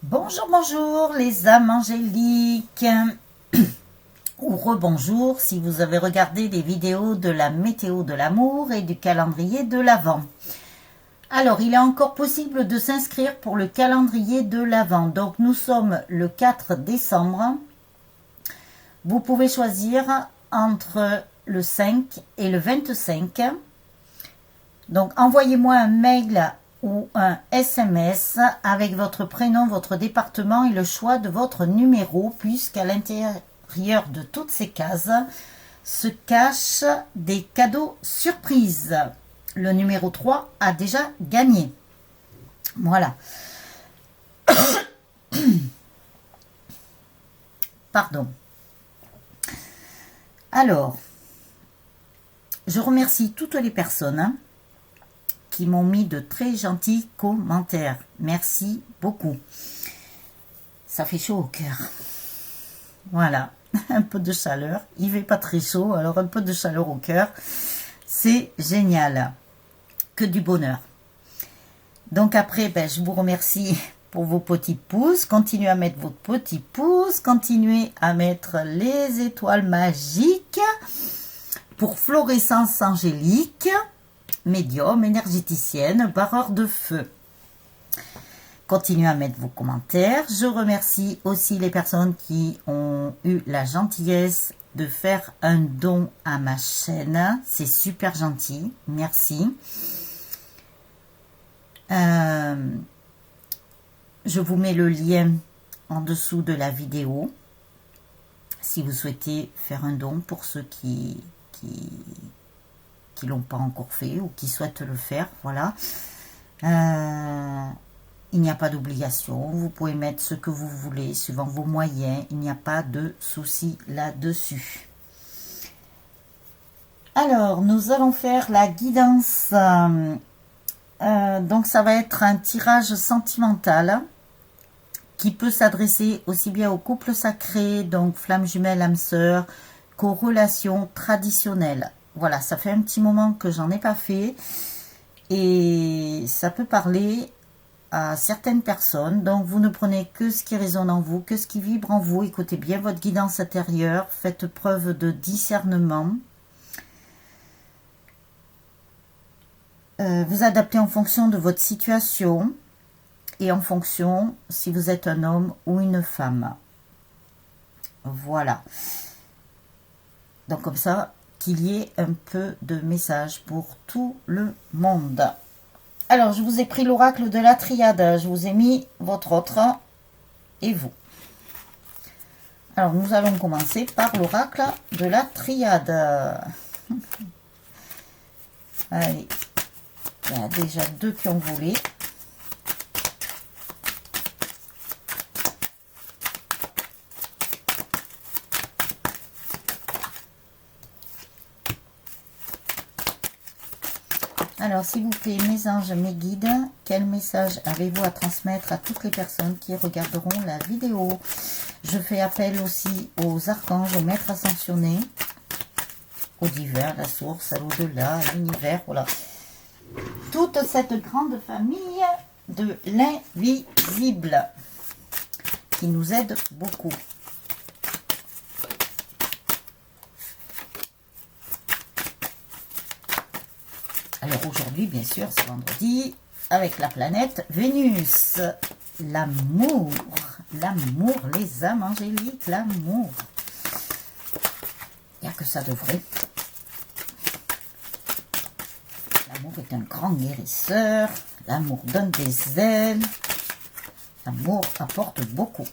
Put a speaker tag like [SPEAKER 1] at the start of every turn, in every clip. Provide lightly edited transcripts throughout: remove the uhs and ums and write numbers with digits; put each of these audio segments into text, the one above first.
[SPEAKER 1] Bonjour, bonjour les âmes angéliques, ou rebonjour si vous avez regardé les vidéos de la météo de l'amour et du calendrier de l'Avent. Alors, il est encore possible de s'inscrire pour le calendrier de l'Avent. Donc, nous sommes le 4 décembre. Vous pouvez choisir entre le 5 et le 25. Donc, envoyez-moi un mail ou un SMS avec votre prénom, votre département et le choix de votre numéro, puisqu'à l'intérieur de toutes ces cases se cachent des cadeaux surprises. Le numéro 3 a déjà gagné. Voilà. Pardon. Alors, je remercie toutes les personnes qui m'ont mis de très gentils commentaires. Merci beaucoup. Ça fait chaud au cœur. Voilà, un peu de chaleur. Il fait pas très chaud, alors un peu de chaleur au cœur. C'est génial. Que du bonheur. Donc après, je vous remercie pour vos petits pouces. Continuez à mettre vos petits pouces. Continuez à mettre les étoiles magiques pour Fluorescence Angélique, médium, énergéticienne, barreur de feu. Continuez à mettre vos commentaires. Je remercie aussi les personnes qui ont eu la gentillesse de faire un don à ma chaîne. C'est super gentil. Merci. Je vous mets le lien en dessous de la vidéo si vous souhaitez faire un don pour ceux qui l'ont pas encore fait ou qui souhaitent le faire. Voilà. Il n'y a pas d'obligation. Vous pouvez mettre ce que vous voulez suivant vos moyens. Il n'y a pas de souci là-dessus. Alors, nous allons faire la guidance. Donc, ça va être un tirage sentimental qui peut s'adresser aussi bien aux couples sacrés, donc flammes jumelles, âmes sœurs, qu'aux relations traditionnelles. Voilà, ça fait un petit moment que j'en ai pas fait et ça peut parler à certaines personnes. Donc, vous ne prenez que ce qui résonne en vous, que ce qui vibre en vous. Écoutez bien votre guidance intérieure, faites preuve de discernement. Vous adaptez en fonction de votre situation et en fonction si vous êtes un homme ou une femme. Voilà. Donc, comme ça, qu'il y ait un peu de message pour tout le monde. Alors, je vous ai pris l'oracle de la triade. Je vous ai mis votre autre et vous. Alors, nous allons commencer par l'oracle de la triade. Allez, il y a déjà deux qui ont volé. Alors, s'il vous plaît, mes anges, mes guides, quel message avez-vous à transmettre à toutes les personnes qui regarderont la vidéo? Je fais appel aussi aux archanges, aux maîtres ascensionnés, aux divins, à la source, à l'au-delà, à l'univers, voilà. Toute cette grande famille de l'invisible qui nous aide beaucoup. Alors aujourd'hui, bien sûr, c'est vendredi, avec la planète Vénus. L'amour, l'amour, les âmes angéliques, l'amour. Il n'y a que ça de vrai. L'amour est un grand guérisseur. L'amour donne des ailes. L'amour apporte beaucoup.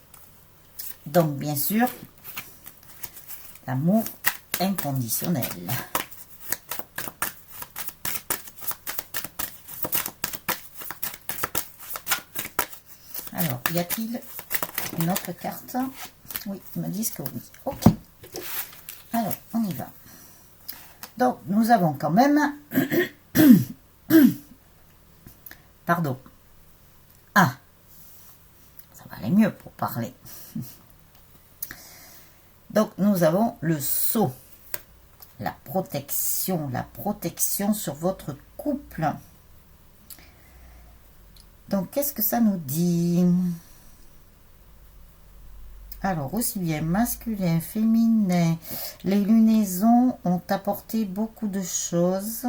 [SPEAKER 1] Donc, bien sûr, l'amour inconditionnel. Alors, y a-t-il une autre carte? Oui, ils me disent que oui. Ok. Alors, on y va. Donc, nous avons quand même... Pardon. Ah, ça va aller mieux pour parler. Donc, nous avons le sceau. La protection sur votre couple. Donc, qu'est-ce que ça nous dit? Alors, aussi bien masculin, féminin, les lunaisons ont apporté beaucoup de choses,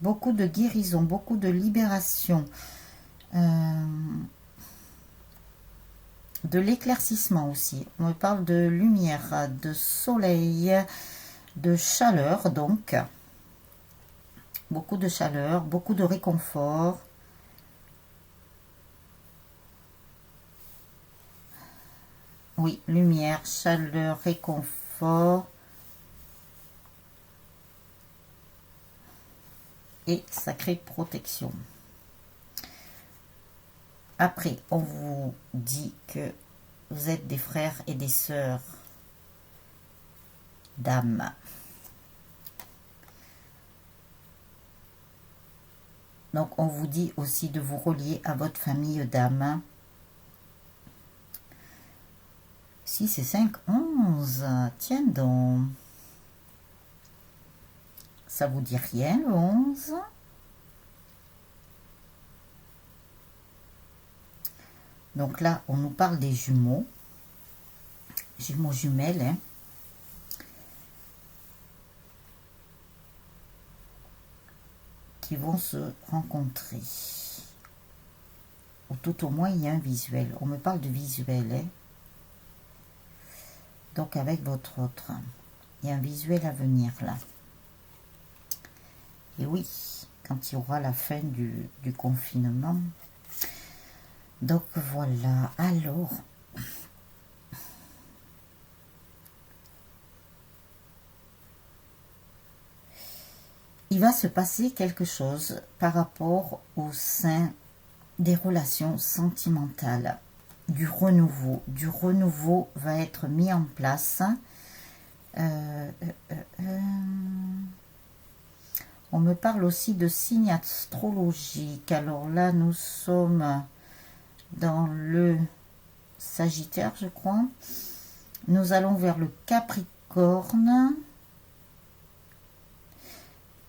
[SPEAKER 1] beaucoup de guérison, beaucoup de libération, de l'éclaircissement aussi. On me parle de lumière, de soleil, de chaleur donc. Beaucoup de chaleur, beaucoup de réconfort. Oui, lumière, chaleur, réconfort. Et sacrée protection. Après, on vous dit que vous êtes des frères et des sœurs d'âme. Donc, on vous dit aussi de vous relier à votre famille d'âme. 6 et 5, 11. Tiens donc. Ça vous dit rien, le 11? Donc là, on nous parle des jumeaux. Jumeaux jumelles, hein. Qui vont se rencontrer. Ou tout au moins, il y a un visuel. On me parle de visuel, hein. Donc avec votre autre. Il y a un visuel à venir là. Et oui, quand il y aura la fin du confinement. Donc voilà, alors, il va se passer quelque chose par rapport au sein des relations sentimentales, du renouveau. Du renouveau va être mis en place. On me parle aussi de signes astrologiques. Alors là, nous sommes dans le Sagittaire, je crois. Nous allons vers le Capricorne.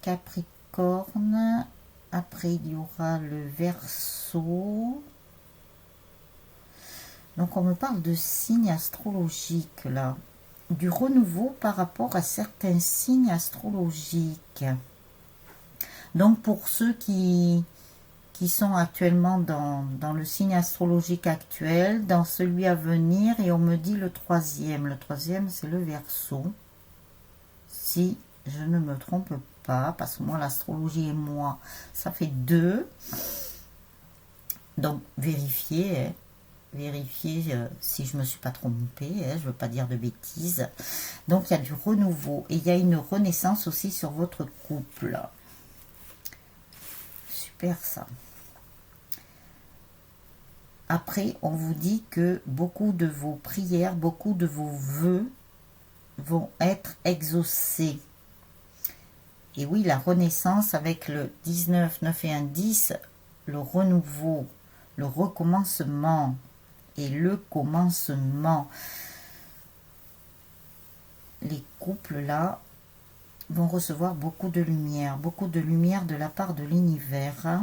[SPEAKER 1] Capricorne. Après, il y aura le Verseau. Donc, on me parle de signes astrologiques, là. Du renouveau par rapport à certains signes astrologiques. Donc, pour ceux qui sont actuellement dans le signe astrologique actuel, dans celui à venir, et on me dit le troisième. Le troisième, c'est le Verseau. Si je ne me trompe pas, parce que moi, l'astrologie et moi, ça fait 2. Donc, vérifiez, hein, vérifiez si je ne me suis pas trompée, hein, je ne veux pas dire de bêtises. Donc, il y a du renouveau, et il y a une renaissance aussi sur votre couple. Super, ça. Après, on vous dit que beaucoup de vos prières, beaucoup de vos vœux vont être exaucés. Et oui, la renaissance avec le 19, 9 et 1, 10, le renouveau, le recommencement et le commencement. Les couples là vont recevoir beaucoup de lumière de la part de l'univers.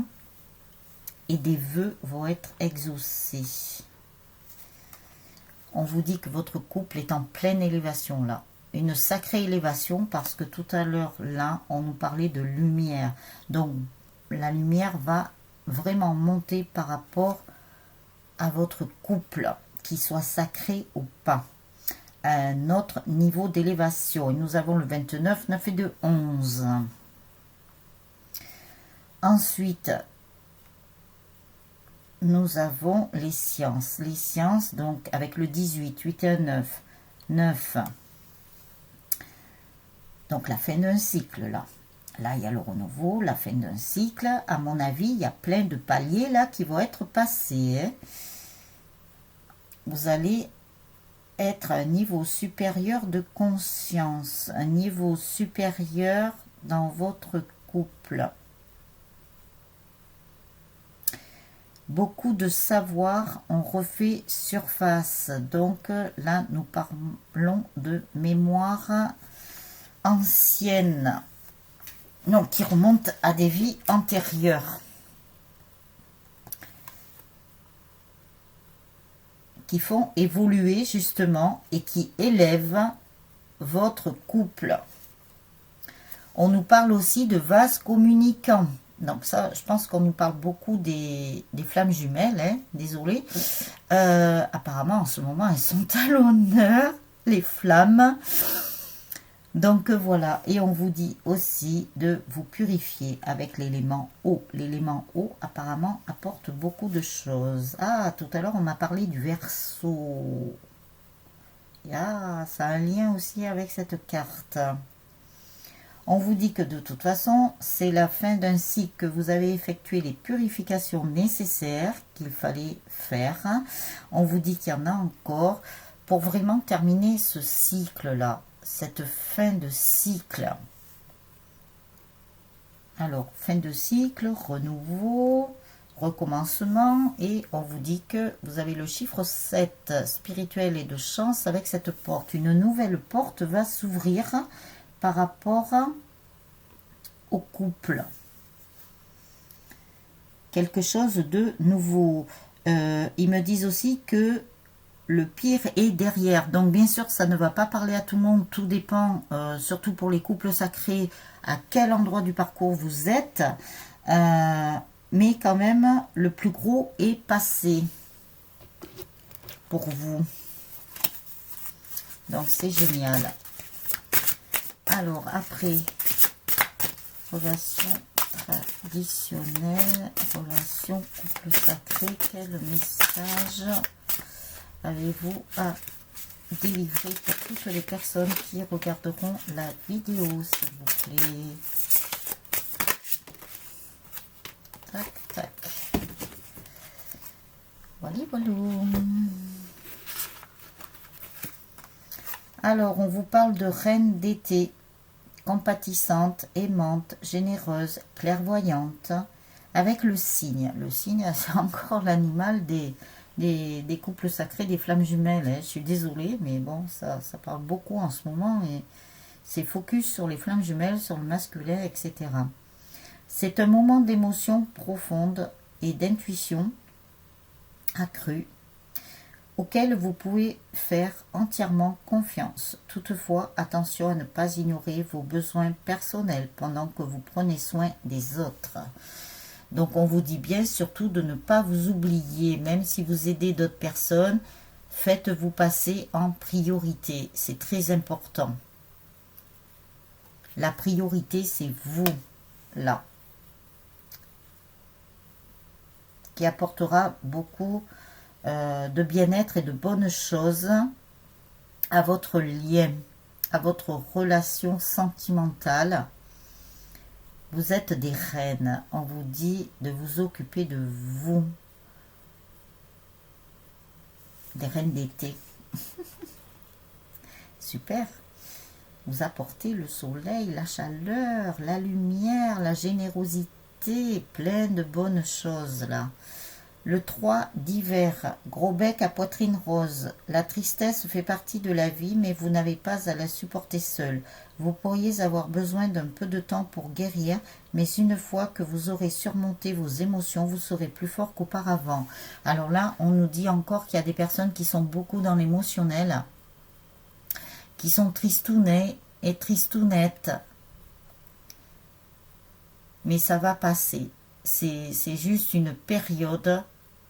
[SPEAKER 1] Et des vœux vont être exaucés. On vous dit que votre couple est en pleine élévation là. Une sacrée élévation parce que tout à l'heure là, on nous parlait de lumière. Donc la lumière va vraiment monter par rapport à votre couple, qu'il soit sacré ou pas. À un autre niveau d'élévation. Et nous avons le 29, 9 et 2, 11. Ensuite, nous avons les sciences. Les sciences, donc, avec le 18, 8 et 9. 9. Donc, la fin d'un cycle, là. Là, il y a le renouveau, la fin d'un cycle. À mon avis, il y a plein de paliers, là, qui vont être passés. Hein. Vous allez être à un niveau supérieur de conscience. Un niveau supérieur dans votre couple. Beaucoup de savoirs ont refait surface. Donc là, nous parlons de mémoire ancienne. Non, qui remonte à des vies antérieures. qui font évoluer justement et qui élèvent votre couple. On nous parle aussi de vases communicants. Donc ça, je pense qu'on nous parle beaucoup des flammes jumelles, hein, désolé. Apparemment, en ce moment, elles sont à l'honneur, les flammes. Donc voilà, et on vous dit aussi de vous purifier avec l'élément eau. L'élément eau, apparemment, apporte beaucoup de choses. Ah, tout à l'heure, on m'a parlé du Verseau. Ah, ça a un lien aussi avec cette carte. On vous dit que de toute façon, c'est la fin d'un cycle, que vous avez effectué les purifications nécessaires qu'il fallait faire. On vous dit qu'il y en a encore pour vraiment terminer ce cycle-là, cette fin de cycle. Alors, fin de cycle, renouveau, recommencement, et on vous dit que vous avez le chiffre 7, spirituel et de chance avec cette porte. Une nouvelle porte va s'ouvrir par rapport au couple. Quelque chose de nouveau. Ils me disent aussi que le pire est derrière. Donc bien sûr, ça ne va pas parler à tout le monde. Tout dépend, surtout pour les couples sacrés, à quel endroit du parcours vous êtes. Mais quand même, le plus gros est passé pour vous. Donc c'est génial. Alors après, relation traditionnelle, relation couple sacré, quel message avez-vous à délivrer pour toutes les personnes qui regarderont la vidéo, s'il vous plaît? Tac, tac. Voilà, voilà. Alors, on vous parle de reine d'été, compatissante, aimante, généreuse, clairvoyante, avec le cygne. Le cygne, c'est encore l'animal des couples sacrés, des flammes jumelles. Hein. Je suis désolée, mais bon, ça parle beaucoup en ce moment. Et c'est focus sur les flammes jumelles, sur le masculin, etc. C'est un moment d'émotion profonde et d'intuition accrue auquel vous pouvez faire entièrement confiance. Toutefois, attention à ne pas ignorer vos besoins personnels pendant que vous prenez soin des autres. Donc, on vous dit bien surtout de ne pas vous oublier, même si vous aidez d'autres personnes, faites-vous passer en priorité. C'est très important. La priorité, c'est vous, là, qui apportera beaucoup de bien-être et de bonnes choses à votre lien, à votre relation sentimentale. Vous êtes des reines. On vous dit de vous occuper de vous. Des reines d'été. Super. Vous apportez le soleil, la chaleur, la lumière, la générosité, plein de bonnes choses là. Le 3 d'hiver, gros bec à poitrine rose. La tristesse fait partie de la vie, mais vous n'avez pas à la supporter seul. Vous pourriez avoir besoin d'un peu de temps pour guérir, mais une fois que vous aurez surmonté vos émotions, vous serez plus fort qu'auparavant. Alors là, on nous dit encore qu'il y a des personnes qui sont beaucoup dans l'émotionnel, qui sont tristounets et tristounettes. Mais ça va passer. C'est juste une période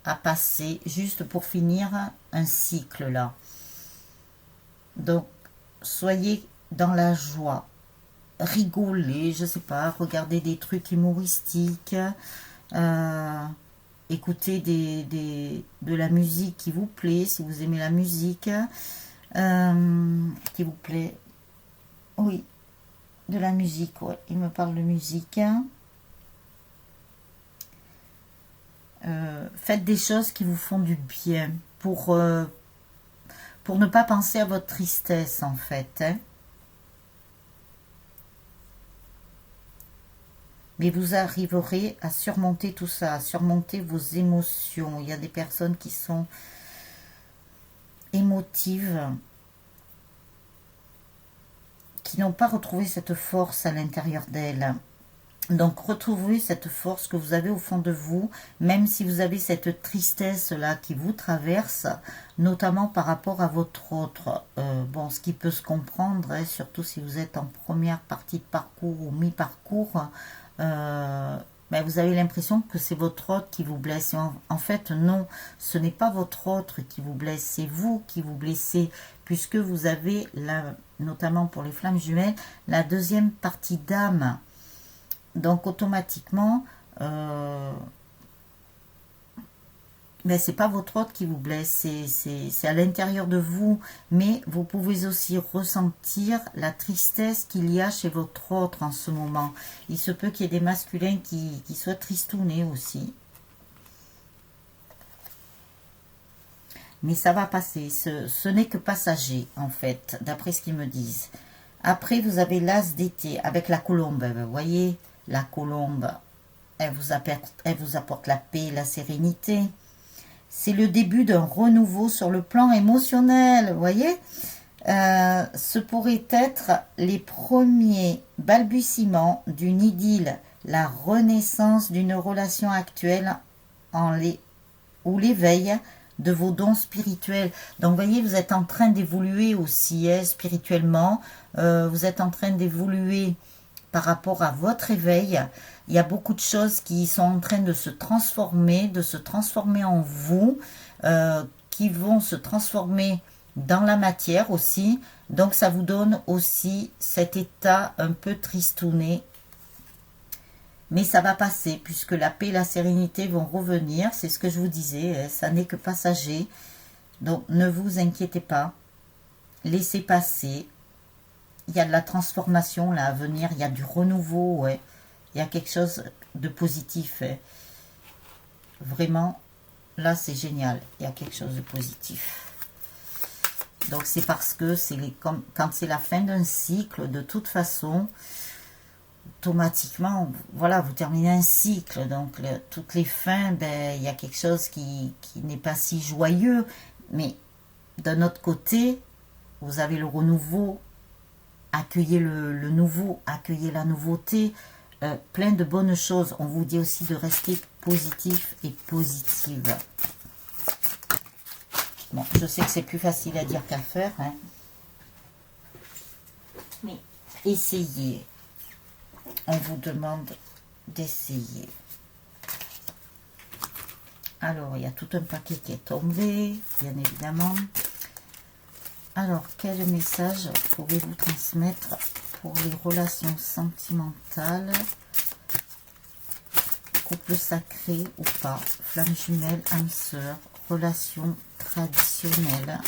[SPEAKER 1] à passer, juste pour finir un cycle là. Donc, soyez dans la joie. Rigolez, je sais pas, regardez des trucs humoristiques, écoutez de la musique qui vous plaît, si vous aimez la musique, qui vous plaît. Oui, de la musique, ouais. Il me parle de musique. Faites des choses qui vous font du bien pour ne pas penser à votre tristesse en fait. Hein. Mais vous arriverez à surmonter tout ça, à surmonter vos émotions. Il y a des personnes qui sont émotives, qui n'ont pas retrouvé cette force à l'intérieur d'elles. Donc, retrouvez cette force que vous avez au fond de vous, même si vous avez cette tristesse-là qui vous traverse, notamment par rapport à votre autre. Bon, ce qui peut se comprendre, hein, surtout si vous êtes en première partie de parcours ou mi-parcours, ben vous avez l'impression que c'est votre autre qui vous blesse. En fait, non, ce n'est pas votre autre qui vous blesse, c'est vous qui vous blessez, puisque vous avez, notamment pour les flammes jumelles, la deuxième partie d'âme. Donc automatiquement, mais c'est pas votre autre qui vous blesse, c'est à l'intérieur de vous, mais vous pouvez aussi ressentir la tristesse qu'il y a chez votre autre en ce moment. Il se peut qu'il y ait des masculins qui soient tristounés aussi. Mais ça va passer, ce n'est que passager en fait, d'après ce qu'ils me disent. Après, vous avez l'as d'été avec la colombe, vous voyez, la colombe, elle vous apporte la paix, la sérénité. C'est le début d'un renouveau sur le plan émotionnel, vous voyez. Ce pourrait être les premiers balbutiements d'une idylle, la renaissance d'une relation actuelle ou l'éveil de vos dons spirituels. Donc, vous voyez, vous êtes en train d'évoluer aussi spirituellement. Vous êtes en train d'évoluer par rapport à votre éveil. Il y a beaucoup de choses qui sont en train de se transformer en vous, qui vont se transformer dans la matière aussi. Donc, ça vous donne aussi cet état un peu tristouné. Mais ça va passer, puisque la paix et la sérénité vont revenir. C'est ce que je vous disais, ça n'est que passager. Donc, ne vous inquiétez pas. Laissez passer. Il y a de la transformation là à venir, il y a du renouveau, ouais. Il y a quelque chose de positif. Vraiment, là c'est génial, il y a quelque chose de positif. Donc c'est parce que quand c'est la fin d'un cycle, de toute façon, automatiquement, voilà, vous terminez un cycle. Donc toutes les fins, ben, il y a quelque chose qui n'est pas si joyeux. Mais d'un autre côté, vous avez le renouveau. Accueillez le nouveau, accueillez la nouveauté, plein de bonnes choses. On vous dit aussi de rester positif et positive. Bon, je sais que c'est plus facile à dire qu'à faire, hein. Mais essayez. On vous demande d'essayer. Alors, il y a tout un paquet qui est tombé, bien évidemment. Alors, quel message pouvez-vous transmettre pour les relations sentimentales, couple sacré ou pas, flamme jumelle, âme sœur, relations traditionnelles?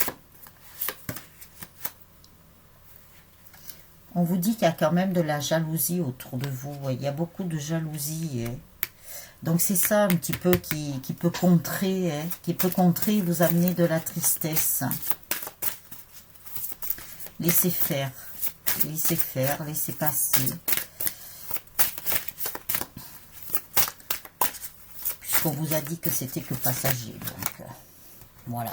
[SPEAKER 1] On vous dit qu'il y a quand même de la jalousie autour de vous. Il y a beaucoup de jalousie. Donc, c'est ça un petit peu qui peut contrer, et vous amener de la tristesse. Laissez faire, laissez passer. Puisqu'on vous a dit que c'était que passager. Donc, voilà.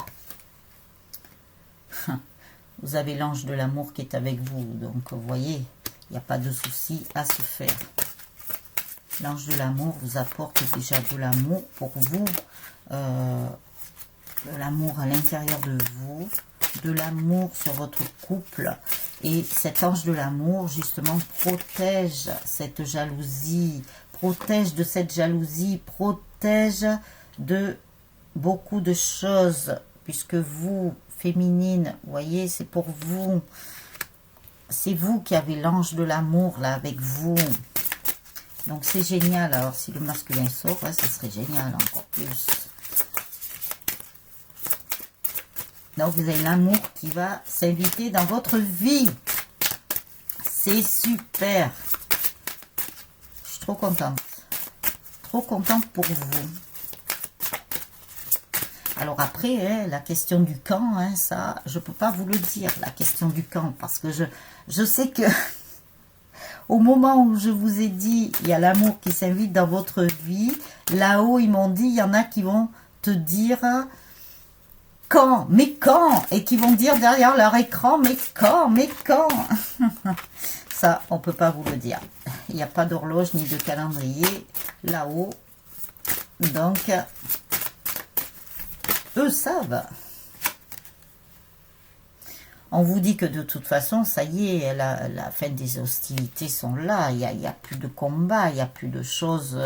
[SPEAKER 1] Vous avez l'ange de l'amour qui est avec vous. Donc, vous voyez, il n'y a pas de souci à se faire. L'ange de l'amour vous apporte déjà de l'amour pour vous. De l'amour à l'intérieur de vous. De l'amour sur votre couple, et cet ange de l'amour justement protège cette jalousie, protège de cette jalousie, protège de beaucoup de choses, puisque vous, féminine, vous voyez, c'est pour vous, c'est vous qui avez l'ange de l'amour là avec vous. Donc c'est génial. Alors si le masculin sort, ouais, ça serait génial encore plus. Donc, vous avez l'amour qui va s'inviter dans votre vie. C'est super. Je suis trop contente. Trop contente pour vous. Alors après, hein, la question du quand, hein, ça, je ne peux pas vous le dire, la question du quand. Parce que je sais que au moment où je vous ai dit, il y a l'amour qui s'invite dans votre vie. Là-haut, ils m'ont dit, il y en a qui vont te dire... Quand, mais quand, et qui vont dire derrière leur écran, mais quand, Ça, on ne peut pas vous le dire. Il n'y a pas d'horloge ni de calendrier là-haut. Donc, eux savent. On vous dit que de toute façon, ça y est, la fin des hostilités sont là. Il n'y a plus de combat, il n'y a plus de choses.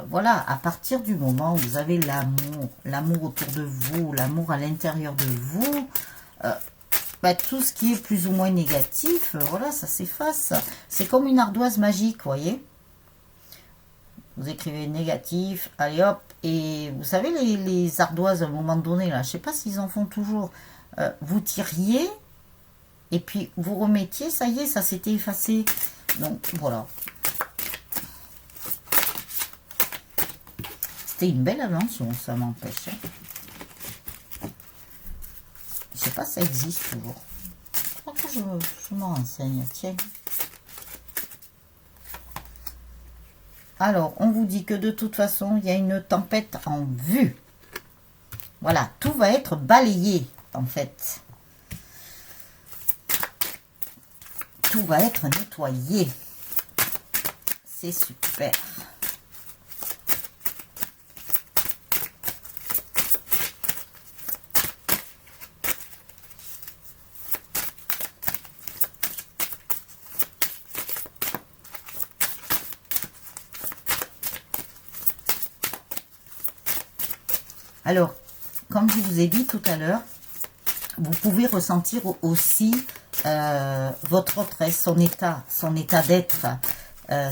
[SPEAKER 1] Voilà, à partir du moment où vous avez l'amour autour de vous, l'amour à l'intérieur de vous, tout ce qui est plus ou moins négatif, voilà, ça s'efface. C'est comme une ardoise magique, vous voyez. Vous écrivez négatif, allez hop, et vous savez les ardoises à un moment donné, là, je ne sais pas s'ils en font toujours. Vous tiriez et puis vous remettiez, ça y est, ça s'était effacé. Donc voilà. C'était une belle invention, ça m'empêche. Je sais pas si ça existe toujours. Je crois que je m'en renseigne, tiens. Alors, on vous dit que de toute façon, il y a une tempête en vue. Voilà, tout va être balayé, en fait. Tout va être nettoyé. C'est super. Alors, comme je vous ai dit tout à l'heure, vous pouvez ressentir aussi votre autre, son état d'être.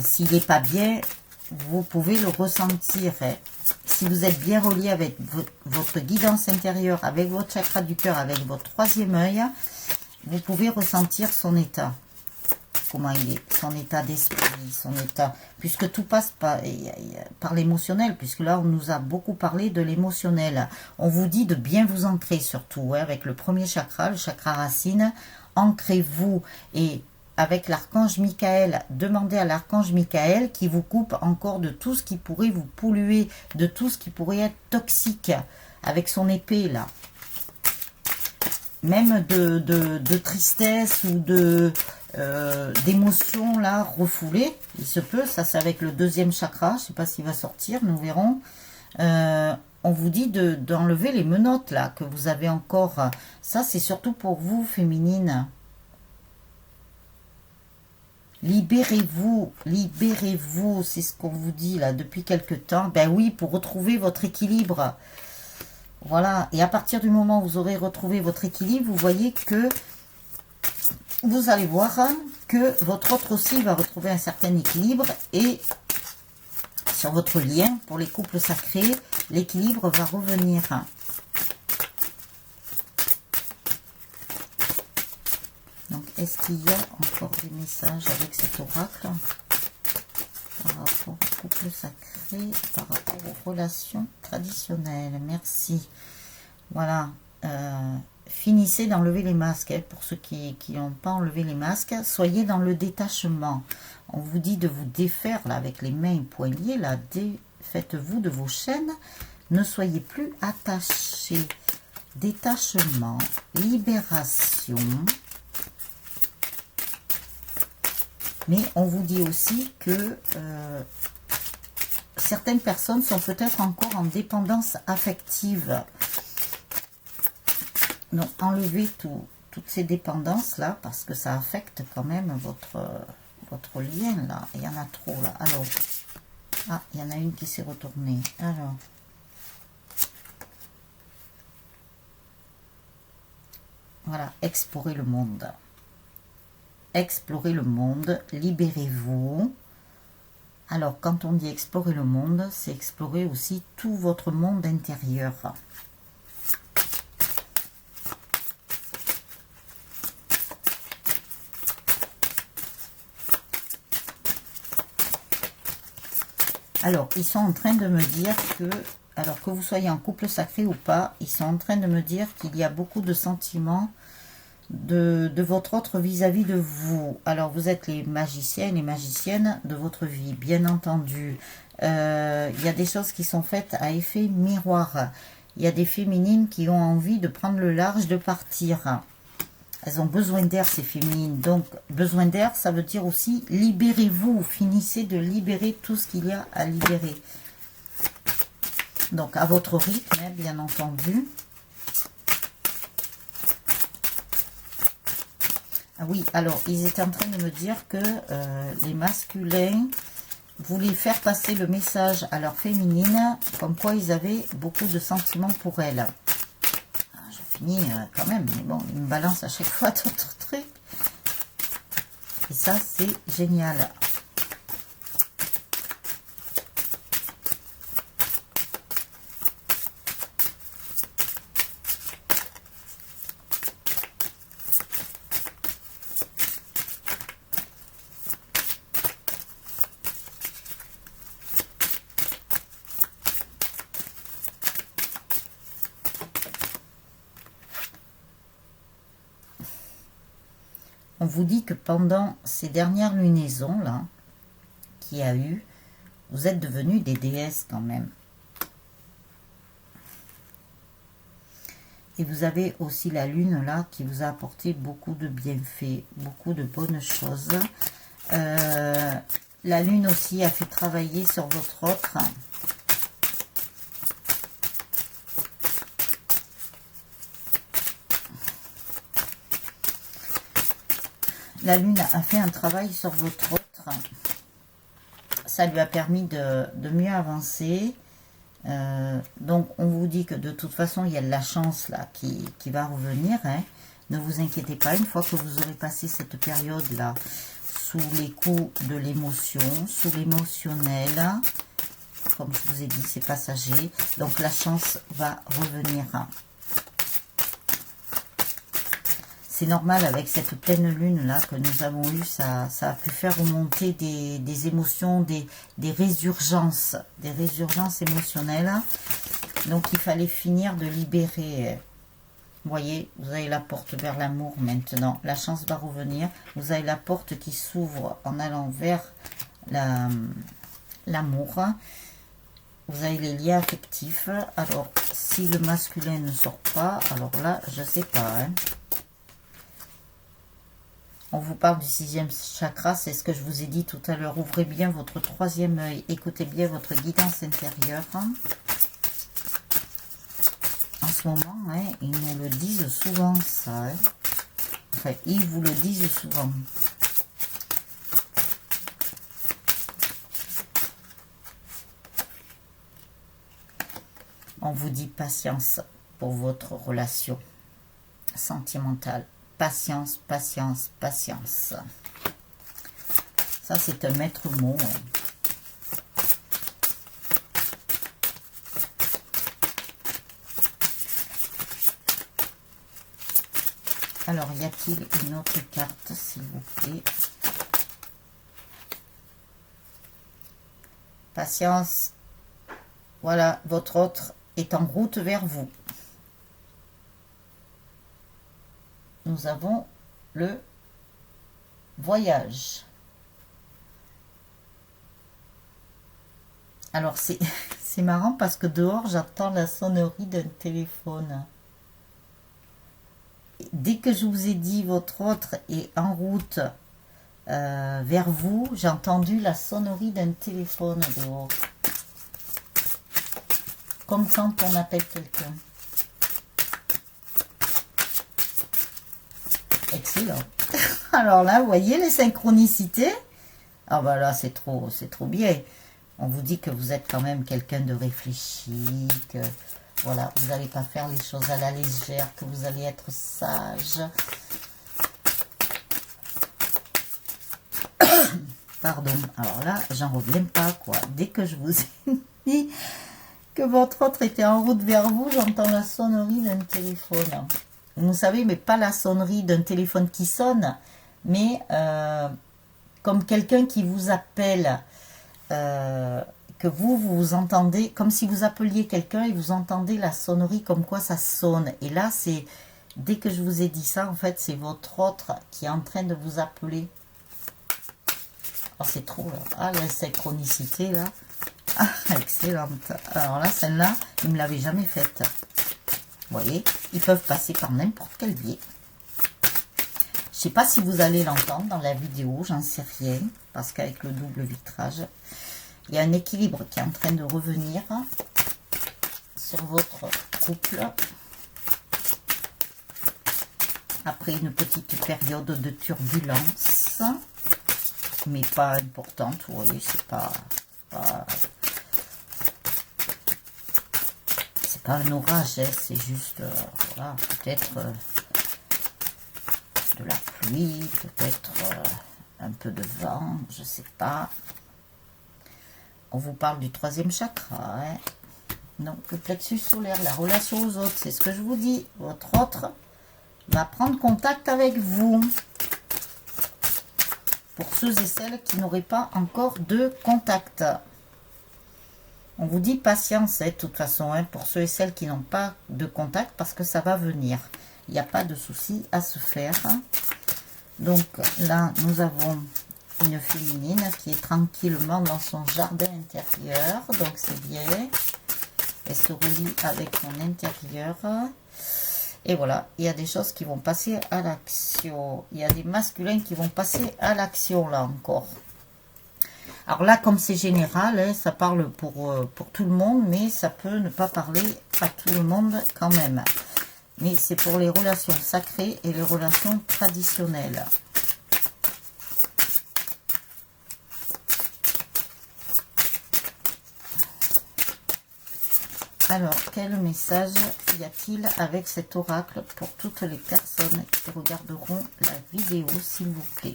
[SPEAKER 1] S'il n'est pas bien, vous pouvez le ressentir. Si vous êtes bien relié avec votre guidance intérieure, avec votre chakra du cœur, avec votre troisième œil, vous pouvez ressentir son état. Comment il est, son état d'esprit, son état, puisque tout passe par l'émotionnel, puisque là on nous a beaucoup parlé de l'émotionnel. On vous dit de bien vous ancrer surtout, avec le premier chakra, le chakra racine, ancrez-vous, et avec l'archange Michael, demandez à l'archange Michael qui vous coupe encore de tout ce qui pourrait vous polluer, de tout ce qui pourrait être toxique, avec son épée là. Même de tristesse ou d'émotions là refoulées, il se peut, ça c'est avec le deuxième chakra, je ne sais pas s'il va sortir, nous verrons. On vous dit d'enlever les menottes là que vous avez encore, ça c'est surtout pour vous féminines. Libérez-vous, libérez-vous, c'est ce qu'on vous dit là depuis quelque temps. Ben oui, pour retrouver votre équilibre. Voilà, et à partir du moment où vous aurez retrouvé votre équilibre, vous voyez que vous allez voir que votre autre aussi va retrouver un certain équilibre, et sur votre lien pour les couples sacrés, l'équilibre va revenir. Donc, est-ce qu'il y a encore des messages avec cet oracle par rapport au couple sacré, par rapport aux relations traditionnelles? Merci. Voilà. Finissez d'enlever les masques. Pour ceux qui n'ont pas enlevé les masques, soyez dans le détachement. On vous dit de vous défaire là avec les mains et poignets. Là, défaites-vous de vos chaînes. Ne soyez plus attachés. Détachement, libération. Mais on vous dit aussi que certaines personnes sont peut-être encore en dépendance affective. Donc, enlevez toutes ces dépendances-là, parce que ça affecte quand même votre lien, là. Il y en a trop, là. Alors, ah, il y en a une qui s'est retournée. Alors, voilà, explorez le monde. Explorez le monde, libérez-vous. Alors, quand on dit explorer le monde, c'est explorer aussi tout votre monde intérieur. Alors, ils sont en train de me dire que, alors que vous soyez en couple sacré ou pas, ils sont en train de me dire qu'il y a beaucoup de sentiments de votre autre vis-à-vis de vous. Alors, vous êtes les magiciens et les magiciennes de votre vie, bien entendu. Il y a des choses qui sont faites à effet miroir. Il y a des féminines qui ont envie de prendre le large, de partir. Elles ont besoin d'air, ces féminines. Donc, besoin d'air, ça veut dire aussi libérez-vous. Finissez de libérer tout ce qu'il y a à libérer. Donc, à votre rythme, hein, bien entendu. Ah oui, alors, ils étaient en train de me dire que les masculins voulaient faire passer le message à leur féminine, comme quoi ils avaient beaucoup de sentiments pour elle. Ah, je finis quand même, mais bon, ils me balancent à chaque fois d'autres trucs. Et ça, c'est génial. On vous dit que pendant ces dernières lunaisons là, qu'il y a eu, vous êtes devenus des déesses quand même. Et vous avez aussi la lune là qui vous a apporté beaucoup de bienfaits, beaucoup de bonnes choses. La lune aussi a fait travailler sur votre autre. La lune a fait un travail sur votre autre. Ça lui a permis de mieux avancer. Donc, on vous dit que de toute façon, il y a de la chance là qui va revenir. Hein. Ne vous inquiétez pas, une fois que vous aurez passé cette période-là, sous les coups de l'émotion, sous l'émotionnel, comme je vous ai dit, c'est passager. Donc, la chance va revenir. C'est normal avec cette pleine lune là que nous avons eu, ça a pu faire remonter des émotions, des résurgences émotionnelles. Donc il fallait finir de libérer. Vous voyez, vous avez la porte vers l'amour maintenant. La chance va revenir. Vous avez la porte qui s'ouvre en allant vers l'amour. Vous avez les liens affectifs. Alors, si le masculin ne sort pas, alors là, je sais pas. Hein. On vous parle du 6e chakra, c'est ce que je vous ai dit tout à l'heure. Ouvrez bien votre 3e œil, écoutez bien votre guidance intérieure. En ce moment, hein, ils nous le disent souvent, ça. Hein. Enfin, ils vous le disent souvent. On vous dit patience pour votre relation sentimentale. Patience, patience, patience. Ça, c'est un maître mot. Alors, y a-t-il une autre carte, s'il vous plaît? Patience. Voilà, votre autre est en route vers vous. Nous avons le voyage. Alors, c'est marrant parce que dehors, j'entends la sonnerie d'un téléphone. Dès que je vous ai dit votre autre est en route vers vous, j'ai entendu la sonnerie d'un téléphone dehors. Comme quand on appelle quelqu'un. Excellent. Alors là, vous voyez les synchronicités? Ah bah là, c'est trop bien. On vous dit que vous êtes quand même quelqu'un de réfléchi, que voilà, vous n'allez pas faire les choses à la légère, que vous allez être sage. Pardon. Alors là, j'en reviens pas, quoi. Dès que je vous ai dit que votre autre était en route vers vous, j'entends la sonnerie d'un téléphone. Vous savez, mais pas la sonnerie d'un téléphone qui sonne, mais comme quelqu'un qui vous appelle, que vous entendez, comme si vous appeliez quelqu'un et vous entendez la sonnerie comme quoi ça sonne. Et là, c'est, dès que je vous ai dit ça, en fait, c'est votre autre qui est en train de vous appeler. Oh, c'est trop, là. Ah, la synchronicité, là. Ah, excellente. Alors là, celle-là, il ne me l'avait jamais faite. Vous voyez, ils peuvent passer par n'importe quel biais. sais pas si vous allez l'entendre dans la vidéo, j'en sais rien, parce qu'avec le double vitrage, il y a un équilibre qui est en train de revenir sur votre couple. Après une petite période de turbulence, mais pas importante, vous voyez, c'est pas un orage, hein, c'est juste, voilà, peut-être de la pluie, peut-être un peu de vent, je sais pas. On vous parle du troisième chakra, hein. Donc le plexus solaire, la relation aux autres, c'est ce que je vous dis. Votre autre va prendre contact avec vous. Pour ceux et celles qui n'auraient pas encore de contact. On vous dit patience, hein, de toute façon, hein, pour ceux et celles qui n'ont pas de contact, parce que ça va venir. Il n'y a pas de souci à se faire. Donc là, nous avons une féminine qui est tranquillement dans son jardin intérieur. Donc c'est bien. Elle se relie avec son intérieur. Et voilà, il y a des choses qui vont passer à l'action. Il y a des masculins qui vont passer à l'action, là encore. Alors là, comme c'est général, hein, ça parle pour tout le monde, mais ça peut ne pas parler à tout le monde quand même. Mais c'est pour les relations sacrées et les relations traditionnelles. Alors, quel message y a-t-il avec cet oracle pour toutes les personnes qui regarderont la vidéo, s'il vous plaît?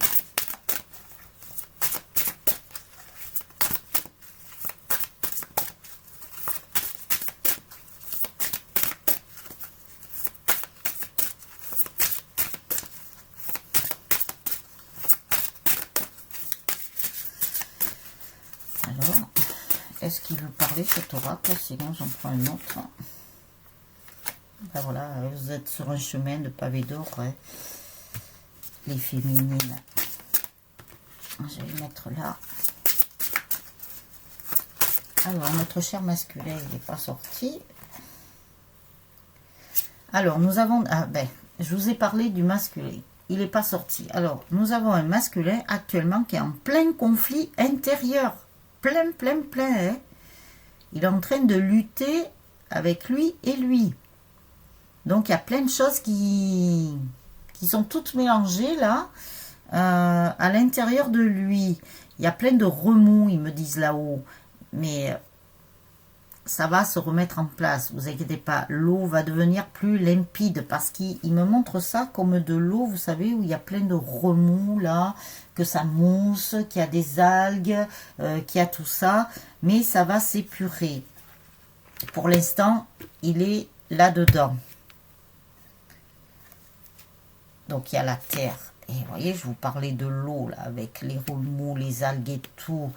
[SPEAKER 1] Alors, est-ce qu'il veut parler cet oracle? Sinon, j'en prends un autre. Ben voilà, vous êtes sur un chemin de pavé d'or, hein, les féminines. Je vais le mettre là. Alors, notre cher masculin, il n'est pas sorti. Alors, nous avons... Ah ben, je vous ai parlé du masculin. Il n'est pas sorti. Alors, nous avons un masculin actuellement qui est en plein conflit intérieur. Plein. Hein. Il est en train de lutter avec lui et lui. Donc, il y a plein de choses qui sont toutes mélangées là, à l'intérieur de lui. Il y a plein de remous, ils me disent là-haut. Mais ça va se remettre en place, vous inquiétez pas. L'eau va devenir plus limpide parce qu'il me montre ça comme de l'eau, vous savez, où il y a plein de remous là, que ça mousse, qu'il y a des algues, qu'il y a tout ça. Mais ça va s'épurer. Pour l'instant, il est là-dedans. Donc, il y a la terre. Et vous voyez, je vous parlais de l'eau, là, avec les remous, les algues et tout.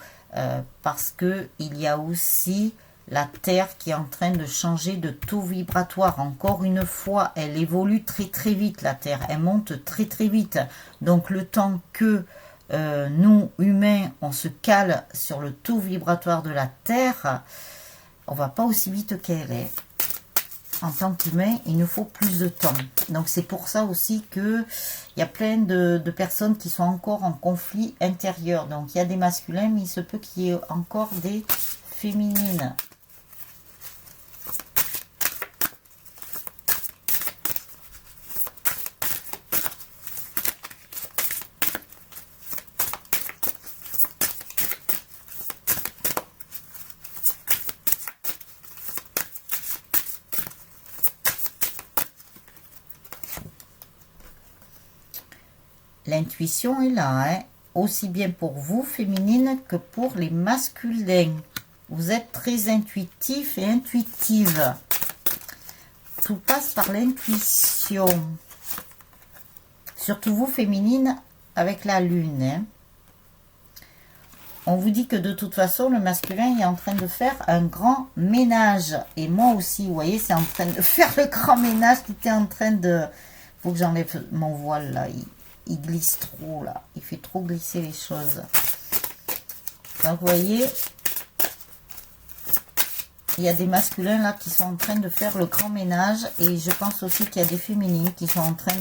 [SPEAKER 1] Parce qu'il y a aussi la terre qui est en train de changer de taux vibratoire. Encore une fois, elle évolue très vite, la terre. Elle monte très vite. Donc, le temps que nous, humains, on se cale sur le taux vibratoire de la terre, on ne va pas aussi vite qu'elle est. En tant qu'humain, il nous faut plus de temps. Donc, c'est pour ça aussi qu'il y a plein de personnes qui sont encore en conflit intérieur. Donc, il y a des masculins, mais il se peut qu'il y ait encore des féminines. L'intuition est là, hein, aussi bien pour vous, féminines, que pour les masculins. Vous êtes très intuitif et intuitive. Tout passe par l'intuition. Surtout vous, féminines, avec la lune. Hein. On vous dit que de toute façon, le masculin est en train de faire un grand ménage. Et moi aussi, vous voyez, c'est en train de faire le grand ménage qui était en train de... Il faut que j'enlève mon voile là. Il glisse trop là, il fait trop glisser les choses. Donc vous voyez, il y a des masculins là qui sont en train de faire le grand ménage et je pense aussi qu'il y a des féminines qui sont en train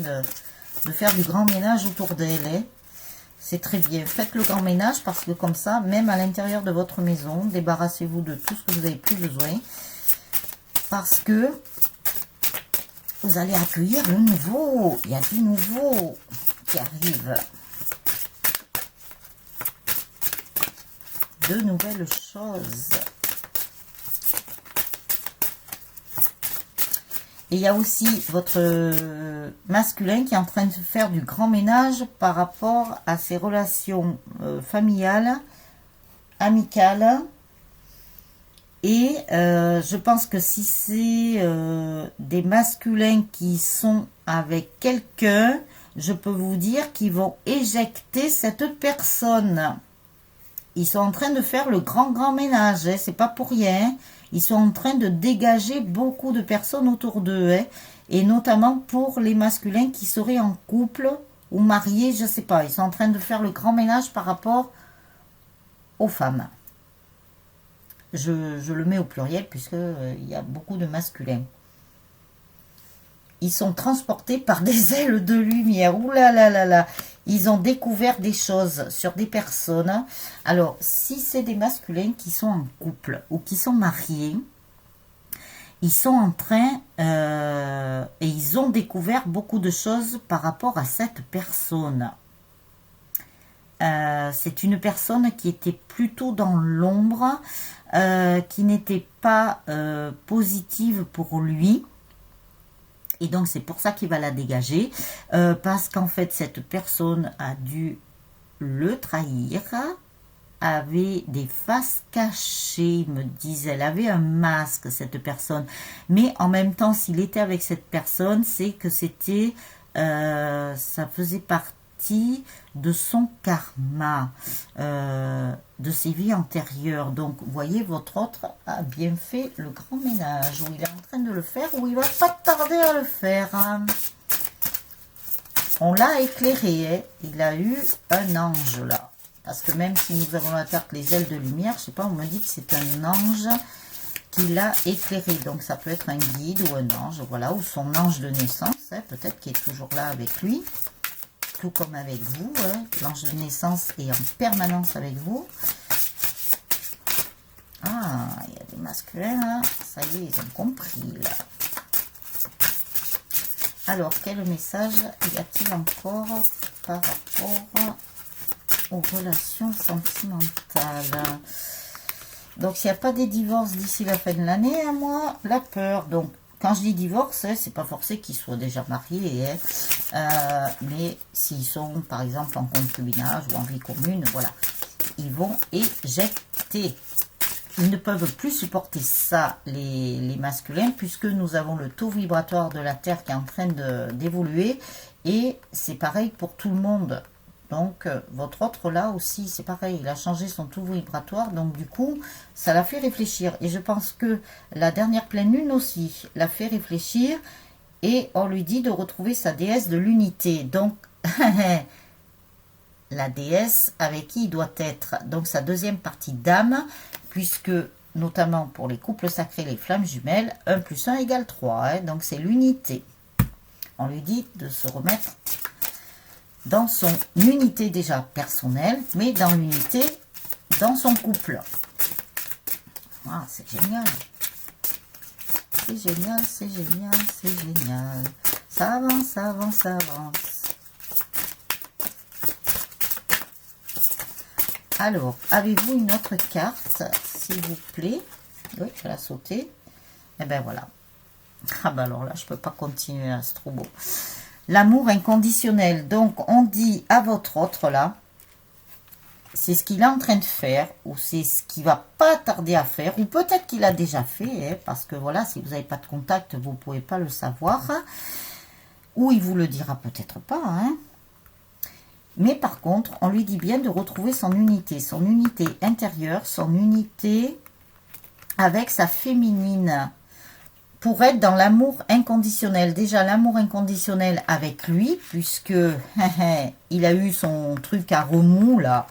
[SPEAKER 1] de faire du grand ménage autour d'elle. Hein. C'est très bien. Faites le grand ménage parce que comme ça, même à l'intérieur de votre maison, débarrassez-vous de tout ce que vous n'avez plus besoin. Parce que vous allez accueillir le nouveau. Il y a du nouveau qui arrive. De nouvelles choses. Et il y a aussi votre masculin qui est en train de faire du grand ménage par rapport à ses relations familiales, amicales. Et je pense que si c'est des masculins qui sont avec quelqu'un, je peux vous dire qu'ils vont éjecter cette personne. Ils sont en train de faire le grand ménage, hein, c'est pas pour rien. Ils sont en train de dégager beaucoup de personnes autour d'eux, hein, et notamment pour les masculins qui seraient en couple ou mariés, je sais pas. Ils sont en train de faire le grand ménage par rapport aux femmes. Je le mets au pluriel puisque il y a beaucoup de masculins. Ils sont transportés par des ailes de lumière. Ouh là là là là. Ils ont découvert des choses sur des personnes. Alors, si c'est des masculins qui sont en couple ou qui sont mariés, ils sont en train et ils ont découvert beaucoup de choses par rapport à cette personne. C'est une personne qui était plutôt dans l'ombre, qui n'était pas positive pour lui. Et donc, c'est pour ça qu'il va la dégager. Parce qu'en fait, cette personne a dû le trahir. Avait des faces cachées, me disait. Elle avait un masque, cette personne. Mais en même temps, s'il était avec cette personne, c'est que c'était... ça faisait partie de son karma, de ses vies antérieures. Donc, vous voyez, votre autre a bien fait le grand ménage, où il est en train de le faire, ou il va pas tarder à le faire. Hein. On l'a éclairé, hein. Il a eu un ange, là. Parce que même si nous avons la carte les ailes de lumière, je sais pas, on me dit que c'est un ange qui l'a éclairé. Donc, ça peut être un guide ou un ange, voilà, ou son ange de naissance, hein, peut-être qu'il est toujours là avec lui. Tout comme avec vous, hein. L'ange de naissance est en permanence avec vous. Ah, il y a des masculins là, ça y est, ils ont compris là. Alors, quel message y a-t-il encore par rapport aux relations sentimentales? Donc, s'il n'y a pas des divorces d'ici la fin de l'année, à moi, la peur. Donc, quand je dis divorce, hein, c'est pas forcé qu'ils soient déjà mariés, hein, mais s'ils sont, par exemple, en concubinage ou en vie commune, voilà, ils vont éjecter. Ils ne peuvent plus supporter ça, les masculins, puisque nous avons le taux vibratoire de la Terre qui est en train d'évoluer, et c'est pareil pour tout le monde. Donc, votre autre là aussi, c'est pareil, il a changé son taux vibratoire, donc du coup, ça l'a fait réfléchir. Et je pense que la dernière pleine lune aussi l'a fait réfléchir, et on lui dit de retrouver sa déesse de l'unité. Donc, la déesse avec qui il doit être. Donc, sa deuxième partie d'âme, puisque, notamment pour les couples sacrés, les flammes jumelles, 1 + 1 = 3. Hein, donc, c'est l'unité. On lui dit de se remettre dans son unité déjà personnelle, mais dans l'unité dans son couple. Ah, c'est génial. C'est génial, c'est génial, c'est génial. Ça avance, ça avance, ça avance. Alors, avez-vous une autre carte, s'il vous plaît? Oui, elle a sauté. Et ben voilà. Ah ben alors là, je peux pas continuer, c'est trop beau. L'amour inconditionnel. Donc, on dit à votre autre, là, c'est ce qu'il est en train de faire, ou c'est ce qu'il va pas tarder à faire, ou peut-être qu'il a déjà fait, hein, parce que voilà, si vous n'avez pas de contact, vous ne pouvez pas le savoir, ou il vous le dira peut-être pas, hein. Mais par contre, on lui dit bien de retrouver son unité intérieure, son unité avec sa féminine, pour être dans l'amour inconditionnel. Déjà, l'amour inconditionnel avec lui, puisque il a eu son truc à remous, là,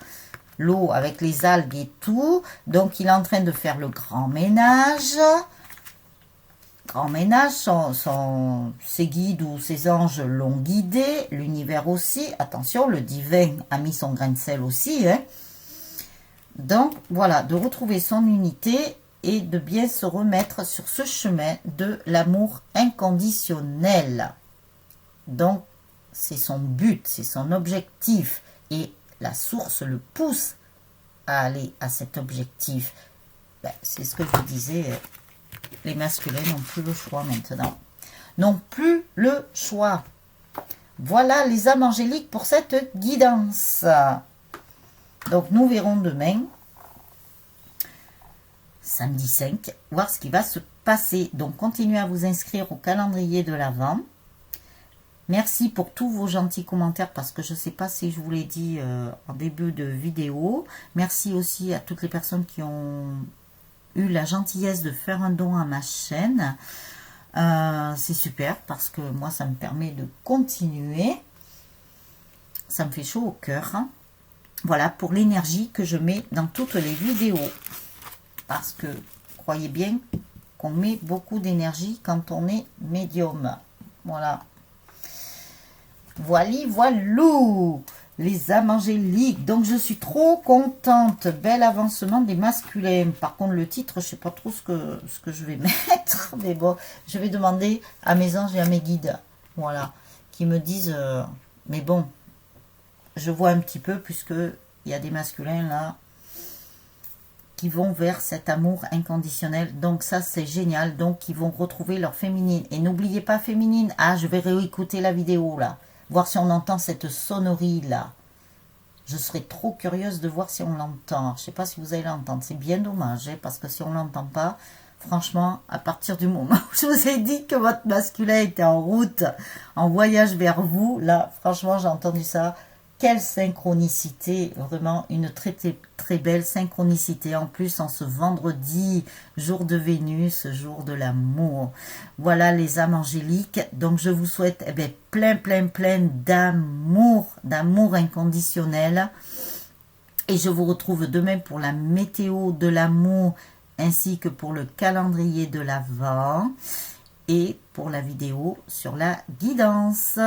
[SPEAKER 1] l'eau avec les algues et tout. Donc, il est en train de faire le grand ménage. grand ménage, ses guides ou ses anges l'ont guidé, l'univers aussi. Attention, le divin a mis son grain de sel aussi. Hein. Donc, voilà, de retrouver son unité et de bien se remettre sur ce chemin de l'amour inconditionnel. Donc, c'est son but, c'est son objectif. Et la source le pousse à aller à cet objectif. Ben, c'est ce que je vous disais, les masculins n'ont plus le choix maintenant. N'ont plus le choix. Voilà les âmes angéliques pour cette guidance. Donc nous verrons demain, samedi 5, voir ce qui va se passer. Donc continuez à vous inscrire au calendrier de l'Avent. Merci pour tous vos gentils commentaires parce que je ne sais pas si je vous l'ai dit en début de vidéo. Merci aussi à toutes les personnes qui ont eu la gentillesse de faire un don à ma chaîne. C'est super parce que moi ça me permet de continuer. Ça me fait chaud au cœur. Hein. Voilà pour l'énergie que je mets dans toutes les vidéos. Parce que croyez bien qu'on met beaucoup d'énergie quand on est médium. Voilà. Voilou, les âmes angéliques. Donc, je suis trop contente. Bel avancement des masculins. Par contre, le titre, je sais pas trop ce que je vais mettre. Mais bon, je vais demander à mes anges et à mes guides. Voilà. Qui me disent... mais bon, je vois un petit peu puisque il y a des masculins là qui vont vers cet amour inconditionnel. Donc ça, c'est génial. Donc, ils vont retrouver leur féminine. Et n'oubliez pas féminine. Ah, je vais réécouter la vidéo là. Voir si on entend cette sonnerie là. Je serais trop curieuse de voir si on l'entend. Je ne sais pas si vous allez l'entendre. C'est bien dommage, hein, parce que si on ne l'entend pas, franchement, à partir du moment où je vous ai dit que votre masculin était en route, en voyage vers vous, là, franchement, j'ai entendu ça. Quelle synchronicité, vraiment une très, très, très belle synchronicité. En plus, en ce vendredi, jour de Vénus, jour de l'amour. Voilà les âmes angéliques. Donc, je vous souhaite plein d'amour inconditionnel. Et je vous retrouve demain pour la météo de l'amour, ainsi que pour le calendrier de l'Avent et pour la vidéo sur la guidance.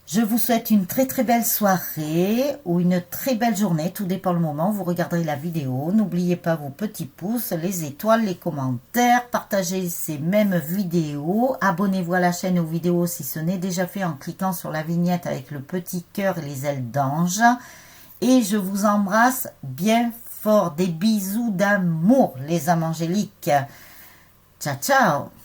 [SPEAKER 1] Je vous souhaite une très très belle soirée ou une très belle journée, tout dépend le moment où vous regarderez la vidéo. N'oubliez pas vos petits pouces, les étoiles, les commentaires, partagez ces mêmes vidéos, abonnez-vous à la chaîne aux vidéos si ce n'est déjà fait en cliquant sur la vignette avec le petit cœur et les ailes d'ange. Et je vous embrasse bien fort, des bisous d'amour les âmes angéliques. Ciao ciao.